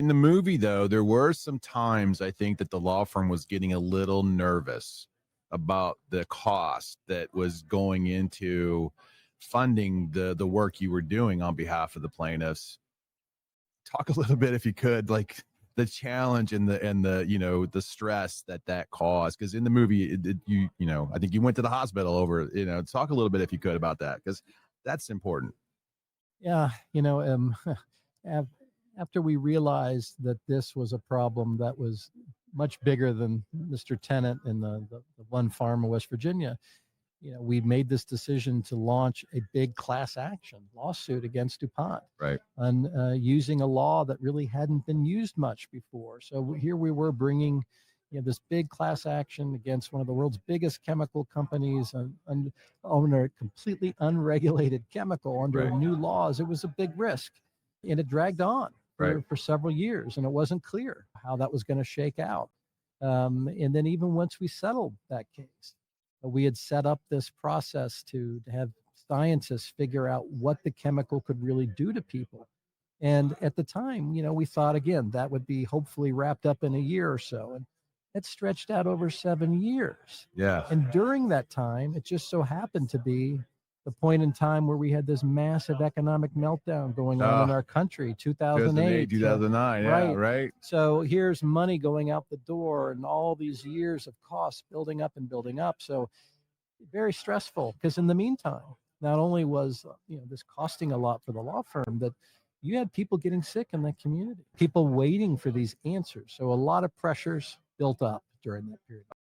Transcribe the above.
the movie, though, there were some times I think that the law firm was getting a little nervous about the cost that was going into funding the work you were doing on behalf of the plaintiffs. Talk a little bit, if you could, like the challenge and the the stress that caused, because in the movie I think you went to the hospital over, talk a little bit, if you could, about that, because that's important. Yeah, after we realized that this was a problem that was much bigger than Mr. Tennant and the one farm in West Virginia, we made this decision to launch a big class action lawsuit against DuPont, Right. on using a law that really hadn't been used much before. So here we were bringing this big class action against one of the world's biggest chemical companies and under a completely unregulated chemical under Right. new laws. It was a big risk, and it dragged on for several years, and it wasn't clear how that was going to shake out. And then even once we settled that case, we had set up this process to have scientists figure out what the chemical could really do to people. And at the time, we thought, again, that would be hopefully wrapped up in a year or so. And it stretched out over 7 years. Yeah. And during that time, it just so happened to be the point in time where we had this massive economic meltdown going on in our country, 2008, 2009. Yeah, right. So here's money going out the door and all these years of costs building up and building up. So very stressful, because in the meantime, not only was this costing a lot for the law firm, but you had people getting sick in the community, people waiting for these answers. So a lot of pressures built up during that period.